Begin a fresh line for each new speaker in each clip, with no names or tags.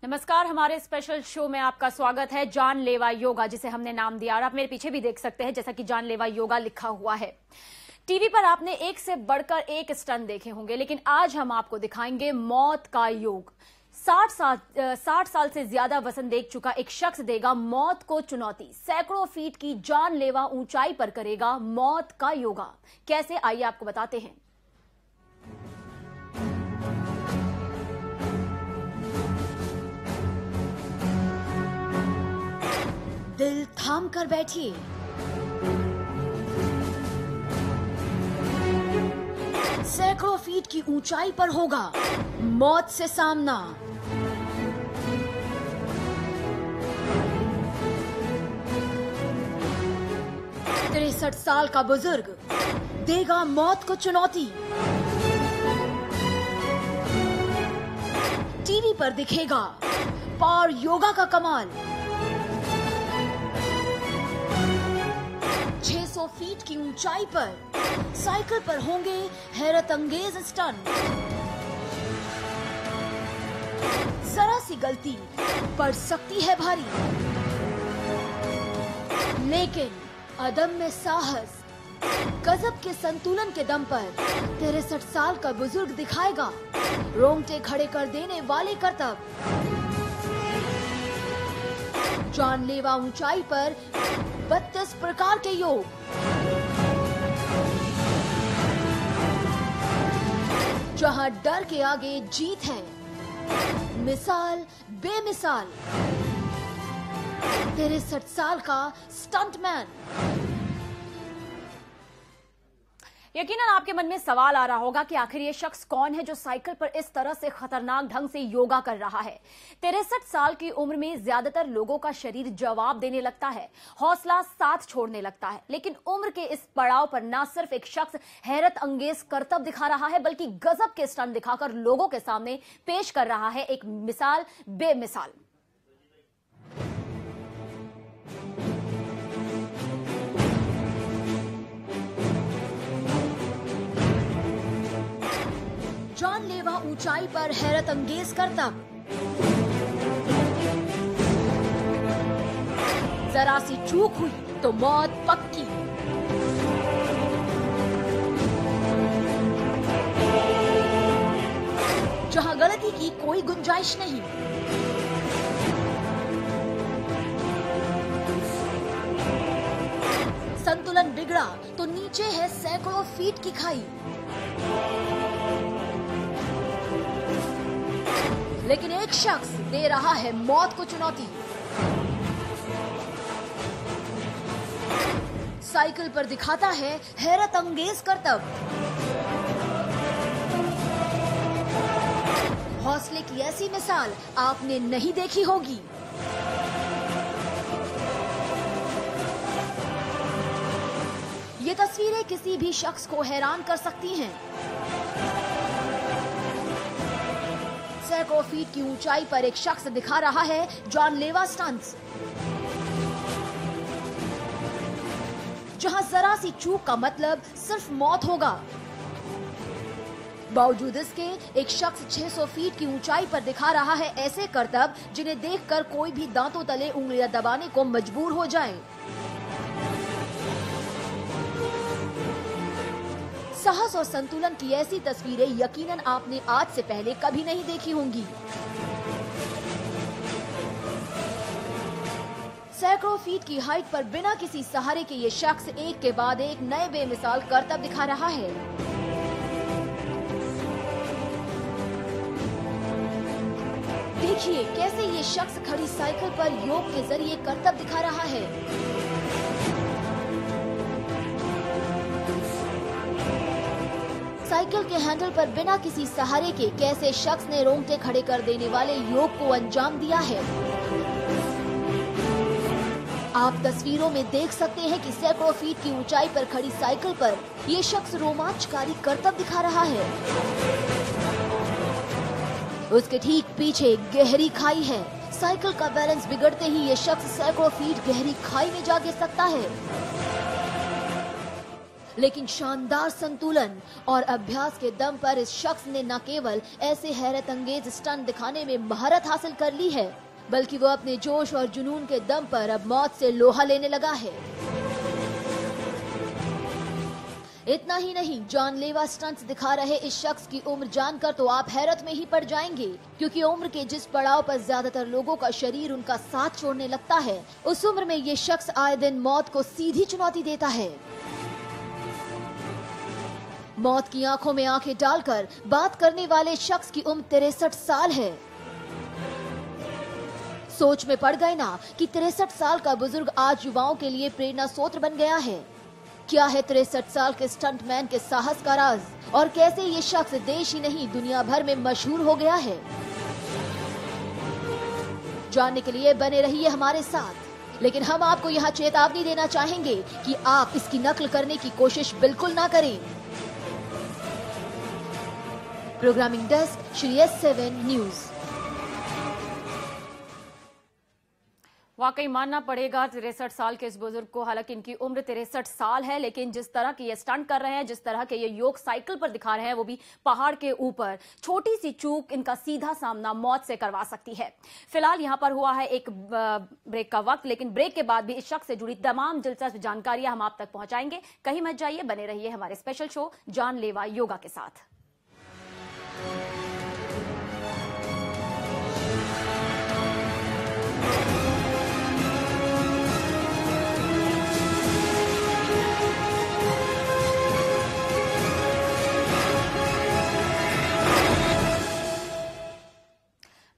नमस्कार, हमारे special show में आपका स्वागत है। जानलेवा योगा, जिसे हमने नाम दिया, और आप मेरे पीछे भी देख सकते हैं जैसा कि जानलेवा योगा लिखा हुआ है। टीवी पर आपने एक से बढ़कर एक स्टंट देखे होंगे, लेकिन आज हम आपको दिखाएंगे मौत का योग। 60 साल से ज्यादा वजन देख चुका एक शख्स देगा मौत को चुनौती। सैकड़ों फीट की जानलेवा ऊंचाई पर करेगा मौत का योगा। कैसे, आइए आपको बताते हैं। दिल थाम कर बैठिए। सैकड़ों फीट की ऊंचाई पर होगा मौत से सामना। तिरसठ साल का बुजुर्ग देगा मौत को चुनौती। टीवी पर दिखेगा पावर योगा का कमाल। 600 फीट की ऊंचाई पर साइकिल पर होंगे हैरत अंगेज स्टंट। जरा सी गलती पड़ सकती है भारी, लेकिन अदम्य साहस, गजब के संतुलन के दम पर 63 साल का बुजुर्ग दिखाएगा रोंगटे खड़े कर देने वाले करतब। जानलेवा ऊंचाई पर 32 प्रकार के योग। जहां डर के आगे जीत है, मिसाल बेमिसाल। 63 साल का स्टंटमैन। यकीनन आपके मन में सवाल आ रहा होगा कि आखिर ये शख्स कौन है जो साइकिल पर इस तरह से खतरनाक ढंग से योगा कर रहा है। 63 साल की उम्र में ज्यादातर लोगों का शरीर जवाब देने लगता है, हौसला साथ छोड़ने लगता है, लेकिन उम्र के इस पड़ाव पर न सिर्फ एक शख्स हैरत अंगेज करतब दिखा रहा है, बल्कि गजब के स्टंट दिखाकर लोगों के सामने पेश कर रहा है एक मिसाल बेमिसाल। जानलेवा ऊंचाई पर हैरत अंगेज करतब। जरा सी चूक हुई तो मौत पक्की। जहां गलती की कोई गुंजाइश नहीं। संतुलन बिगड़ा तो नीचे है सैकड़ों फीट की खाई। लेकिन एक शख्स दे रहा है मौत को चुनौती। साइकिल पर दिखाता है हैरत अंगेज करतब। हौसले की ऐसी मिसाल आपने नहीं देखी होगी। ये तस्वीरें किसी भी शख्स को हैरान कर सकती हैं। सैकड़ों फीट की ऊंचाई पर एक शख्स दिखा रहा है जानलेवा स्टंट्स। जहां जरा सी चूक का मतलब सिर्फ मौत होगा। बावजूद इसके एक शख्स 600 फीट की ऊंचाई पर दिखा रहा है ऐसे करतब जिन्हें देखकर कोई भी दांतों तले उंगलियां दबाने को मजबूर हो जाए। साहस और संतुलन की ऐसी तस्वीरें यकीनन आपने आज से पहले कभी नहीं देखी होंगी। सैकड़ों फीट की हाइट पर बिना किसी सहारे के ये शख्स एक के बाद एक नए बेमिसाल करतब दिखा रहा है। देखिए कैसे ये शख्स खड़ी साइकिल पर योग के जरिए करतब दिखा रहा है। साइकिल के हैंडल पर बिना किसी सहारे के कैसे शख्स ने रोंगटे खड़े कर देने वाले योग को अंजाम दिया है। आप तस्वीरों में देख सकते हैं कि सैकड़ों फीट की ऊंचाई पर खड़ी साइकिल पर ये शख्स रोमांचकारी करतब दिखा रहा है। उसके ठीक पीछे गहरी खाई है। साइकिल का बैलेंस बिगड़ते ही ये शख्स सैकड़ों फीट गहरी खाई में जा गिर सकता है।
लेकिन शानदार संतुलन और अभ्यास के दम पर इस शख्स ने न केवल ऐसे हैरत अंगेज स्टंट दिखाने में महारत हासिल कर ली है, बल्कि वो अपने जोश और जुनून के दम पर अब मौत से लोहा लेने लगा है। इतना ही नहीं, जानलेवा स्टंट्स दिखा रहे इस शख्स की उम्र जानकर तो आप हैरत में ही पड़ जाएंगे, क्योंकि उम्र के जिस पड़ाव पर ज्यादातर लोगों का शरीर उनका साथ छोड़ने लगता है, उस उम्र में ये शख्स आए दिन मौत को सीधी चुनौती देता है। मौत की आंखों में आंखें डालकर बात करने वाले शख्स की उम्र 63 साल है। सोच में पड़ गए ना कि 63 साल का बुजुर्ग आज युवाओं के लिए प्रेरणा स्रोत बन गया है। क्या है 63 साल के स्टंटमैन के साहस का राज, और कैसे ये शख्स देश ही नहीं दुनिया भर में मशहूर हो गया है? जानने के लिए बने रहिए हमारे साथ, लेकिन हम आपको यहाँ चेतावनी देना चाहेंगे कि आप इसकी नकल करने की कोशिश बिल्कुल ना करें। Programming desk, Shri S7 news.
वाकई मानना पड़ेगा 63 साल के इस बुजुर्ग को, हालांकि इनकी उम्र 63 साल है, लेकिन जिस तरह के ये स्टंट कर रहे हैं, जिस तरह के ये योग साइकिल पर दिखा रहे हैं, वो भी पहाड़ के ऊपर, छोटी सी चूक इनका सीधा सामना मौत से करवा सकती है। फिलहाल यहां पर हुआ है एक ब्रेक का वक्त, लेकिन ब्रेक के बाद भी इस शख्स से जुड़ी तमाम दिलचस्प जानकारियां हम आप तक पहुंचाएंगे। कहीं मत जाइए, बने रहिए हमारे स्पेशल शो जानलेवा योगा के साथ।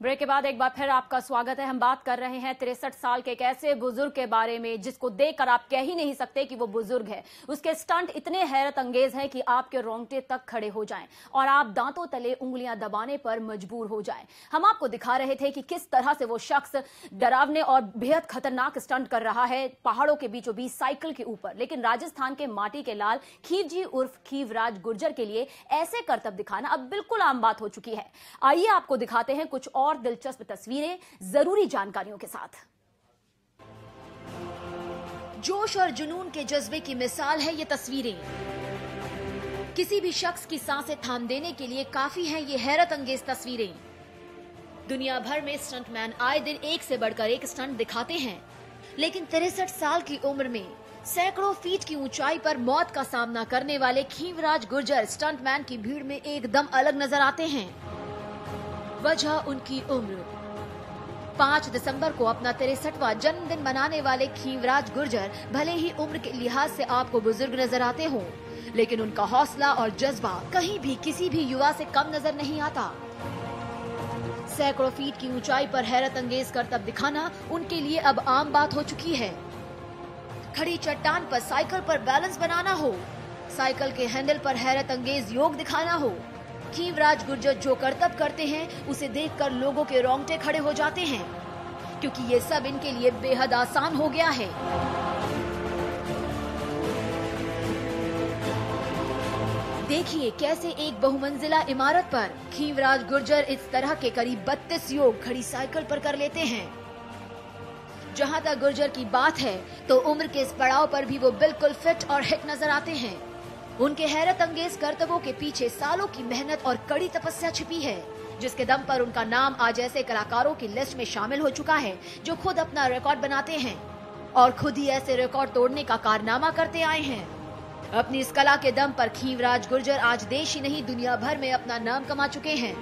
ब्रेक के बाद एक बार फिर आपका स्वागत है। हम बात कर रहे हैं 63 साल के एक ऐसे बुजुर्ग के बारे में जिसको देखकर आप कह ही नहीं सकते कि वो बुजुर्ग है। उसके स्टंट इतने हैरत अंगेज हैं कि आपके रोंगटे तक खड़े हो जाएं और आप दांतों तले उंगलियां दबाने पर मजबूर हो जाएं। हम आपको दिखा रहे थे कि किस तरह से वो शख्स डरावने और बेहद खतरनाक स्टंट कर रहा है पहाड़ों के बीचों बीच साइकिल के ऊपर। लेकिन राजस्थान के माटी के लाल खीवजी उर्फ खीवराज गुर्जर के लिए ऐसे करतब दिखाना अब बिल्कुल आम बात हो चुकी है। आइए आपको दिखाते हैं कुछ और दिलचस्प तस्वीरें जरूरी जानकारियों के साथ।
जोश और जुनून के जज्बे की मिसाल है ये तस्वीरें। किसी भी शख्स की सांसें थाम देने के लिए काफी हैं ये हैरत अंगेज तस्वीरें। दुनिया भर में स्टंटमैन आए दिन एक से बढ़कर एक स्टंट दिखाते हैं, लेकिन 63 साल की उम्र में सैकड़ों फीट की ऊंचाई पर मौत का सामना करने वाले खीवराज गुर्जर स्टंटमैन की भीड़ में एकदम अलग नजर आते हैं। वजह उनकी उम्र। 5 दिसंबर को अपना 63वां जन्मदिन मनाने वाले खीवराज गुर्जर भले ही उम्र के लिहाज से आपको बुजुर्ग नजर आते हों, लेकिन उनका हौसला और जज्बा कहीं भी किसी भी युवा से कम नजर नहीं आता। सैकड़ों फीट की ऊंचाई पर हैरत अंगेज करतब दिखाना उनके लिए अब आम बात हो चुकी है। खड़ी चट्टान पर साइकिल पर बैलेंस बनाना हो, साइकिल के हैंडल पर हैरत अंगेज योग दिखाना हो, खीवराज गुर्जर जो करतब करते हैं उसे देखकर लोगों के रोंगटे खड़े हो जाते हैं, क्योंकि ये सब इनके लिए बेहद आसान हो गया है। देखिए कैसे एक बहुमंजिला इमारत पर खीवराज गुर्जर इस तरह के करीब 32 योग खड़ी साइकिल पर कर लेते हैं। जहां तक गुर्जर की बात है तो उम्र के इस पड़ाव पर भी वो बिल्कुल फिट और हिट नजर आते हैं। उनके हैरत अंगेज करतबों के पीछे सालों की मेहनत और कड़ी तपस्या छिपी है, जिसके दम पर उनका नाम आज ऐसे कलाकारों की लिस्ट में शामिल हो चुका है जो खुद अपना रिकॉर्ड बनाते हैं और खुद ही ऐसे रिकॉर्ड तोड़ने का कारनामा करते आए हैं। अपनी इस कला के दम पर खीवराज गुर्जर आज देश ही नहीं दुनिया भर में अपना नाम कमा चुके हैं।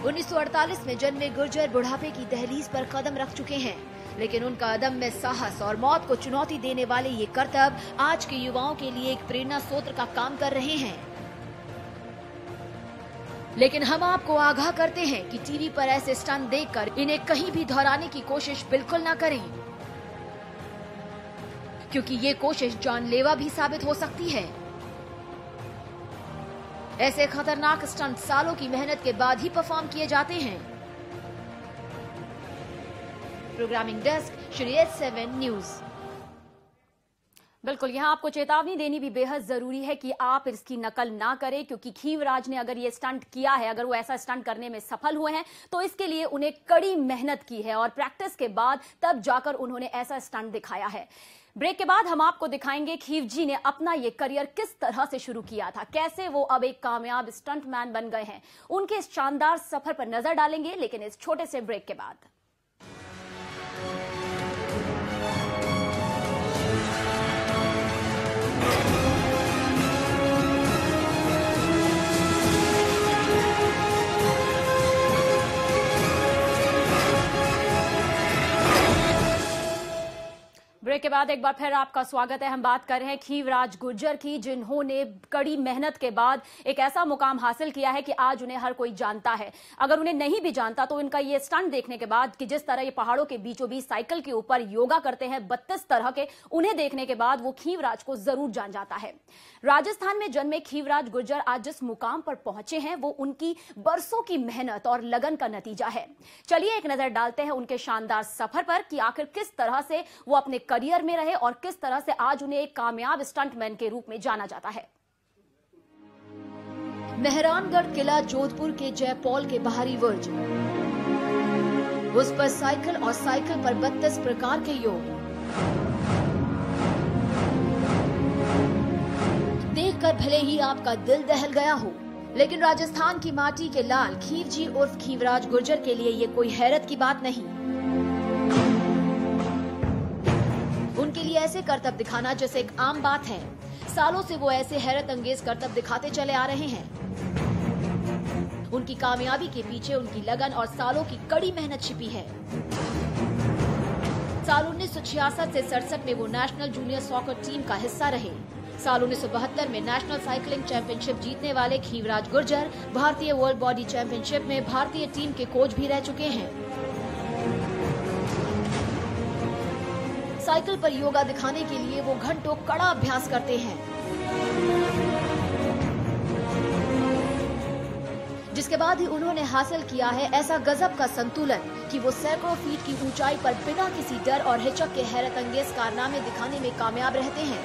उन्नीस 1948 में जन्मे गुर्जर बुढ़ापे की दहलीज पर कदम रख चुके हैं, लेकिन उनका अदम्य साहस और मौत को चुनौती देने वाले ये करतब आज के युवाओं के लिए एक प्रेरणा स्रोत का काम कर रहे हैं। लेकिन हम आपको आगाह करते हैं कि टीवी पर ऐसे स्टंट देखकर इन्हें कहीं भी दोहराने की कोशिश बिल्कुल ना करें, क्योंकि ये कोशिश जानलेवा भी साबित हो सकती है। ऐसे खतरनाक स्टंट सालों की मेहनत के बाद ही परफॉर्म किए जाते हैं। Programming desk, Shri S7 news.
बिल्कुल, यहां आपको चेतावनी देनी भी बेहद जरूरी है कि आप इसकी नकल ना करें, क्योंकि खीवराज ने अगर ये स्टंट किया है, अगर वो ऐसा स्टंट करने में सफल हुए हैं तो इसके लिए उन्हें कड़ी मेहनत की है और प्रैक्टिस के बाद तब जाकर उन्होंने ऐसा स्टंट दिखाया है। ब्रेक के बाद हम आपको दिखाएंगे खीवजी ने अपना ये करियर किस तरह से शुरू किया था, कैसे वो अब एक कामयाब स्टंटमैन बन गए हैं। उनके इस शानदार सफर पर नजर डालेंगे, लेकिन इस छोटे से ब्रेक के बाद। ब्रेक के बाद एक बार फिर आपका स्वागत है। हम बात कर रहे हैं खीवराज गुर्जर की, जिन्होंने कड़ी मेहनत के बाद एक ऐसा मुकाम हासिल किया है कि आज उन्हें हर कोई जानता है। अगर उन्हें नहीं भी जानता तो इनका ये स्टंट देखने के बाद कि जिस तरह ये पहाड़ों के बीचों बीच साइकिल के ऊपर योगा करते हैं 32 तरह के, उन्हें देखने के बाद वो खीवराज को जरूर जान जाता है। राजस्थान में जन्मे खीवराज गुर्जर आज जिस मुकाम पर पहुंचे हैं वो उनकी बरसों की मेहनत और लगन का नतीजा है। चलिए एक नजर डालते हैं उनके शानदार सफर पर कि आखिर किस तरह से वो अपने करियर में रहे और किस तरह से आज उन्हें एक कामयाब स्टंटमैन के रूप में जाना जाता है।
मेहरानगढ़ किला जोधपुर के जयपौल के बाहरी बुर्ज, उस पर साइकिल और साइकिल पर 32 प्रकार के योग। देखकर भले ही आपका दिल दहल गया हो, लेकिन राजस्थान की माटी के लाल खीवजी उर्फ खीवराज गुर्जर के लिए ये कोई हैरत की बात नहीं। उनके लिए ऐसे करतब दिखाना जैसे एक आम बात है। सालों से वो ऐसे हैरत अंगेज करतब दिखाते चले आ रहे हैं। उनकी कामयाबी के पीछे उनकी लगन और सालों की कड़ी मेहनत छिपी है। साल 1966 से 67 में वो नेशनल जूनियर सॉकर टीम का हिस्सा रहे। साल 1972 में नेशनल साइकिलिंग चैंपियनशिप जीतने वाले खीवराज गुर्जर भारतीय वर्ल्ड बॉडी चैंपियनशिप में भारतीय टीम के कोच भी रह चुके हैं। साइकिल पर योगा दिखाने के लिए वो घंटों कड़ा अभ्यास करते हैं, जिसके बाद ही उन्होंने हासिल किया है ऐसा गजब का संतुलन कि वो सैकड़ों फीट की ऊंचाई पर बिना किसी डर और हिचक के हैरत अंगेज कारनामे दिखाने में कामयाब रहते हैं।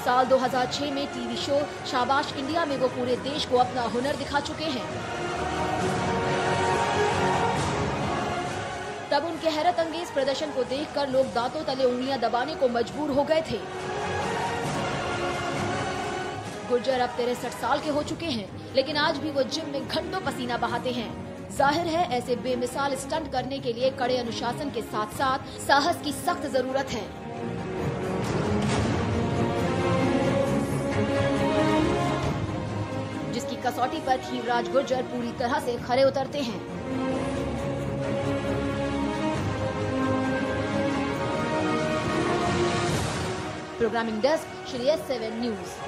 साल 2006 में टीवी शो शाबाश इंडिया में वो पूरे देश को अपना हुनर दिखा चुके हैं। तब उनके हैरत अंगेज प्रदर्शन को देखकर लोग दांतों तले उंगलियां दबाने को मजबूर हो गए थे। गुर्जर अब 63 साल के हो चुके हैं, लेकिन आज भी वो जिम में घंटों पसीना बहाते हैं। जाहिर है ऐसे बेमिसाल स्टंट करने के लिए कड़े अनुशासन के साथ साथ साहस की सख्त जरूरत है। जिसकी कसौटी पर खीवराज गुर्जर पूरी तरह से खरे उतरते हैं। Programming desk Shri S7 news.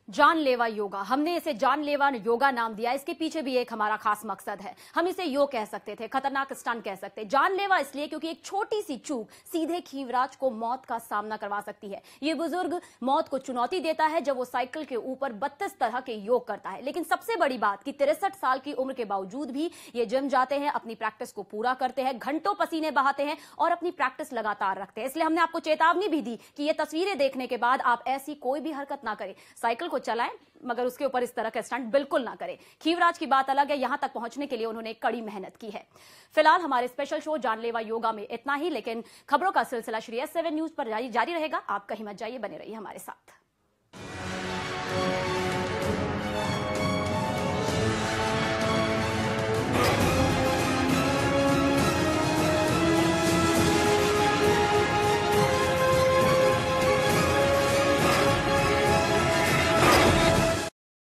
जानलेवा योगा, हमने इसे जानलेवा योगा नाम दिया। इसके पीछे भी एक हमारा खास मकसद है। हम इसे योग कह सकते थे, खतरनाक स्टंट कह सकते। जानलेवा इसलिए क्योंकि एक छोटी सी चूक सीधे खीवराज को मौत का सामना करवा सकती है। ये बुजुर्ग मौत को चुनौती देता है जब वो साइकिल के ऊपर 32 तरह के योग करता है। लेकिन सबसे बड़ी बात कि 63 साल की उम्र के बावजूद भी ये जिम जाते हैं, अपनी प्रैक्टिस को पूरा करते हैं, घंटों पसीने बहाते हैं और अपनी प्रैक्टिस लगातार रखते हैं। इसलिए हमने आपको चेतावनी भी दी कि ये तस्वीरें देखने के बाद आप ऐसी कोई भी हरकत ना करें। साइकिल को चलाएं मगर उसके ऊपर इस तरह का स्टंट बिल्कुल ना करें। खीवराज की बात अलग है, यहां तक पहुंचने के लिए उन्होंने कड़ी मेहनत की है। फिलहाल हमारे स्पेशल शो जानलेवा योगा में इतना ही, लेकिन खबरों का सिलसिला श्री S7 न्यूज पर जारी रहेगा। आप कहीं मत जाइए, बने रहिए हमारे साथ।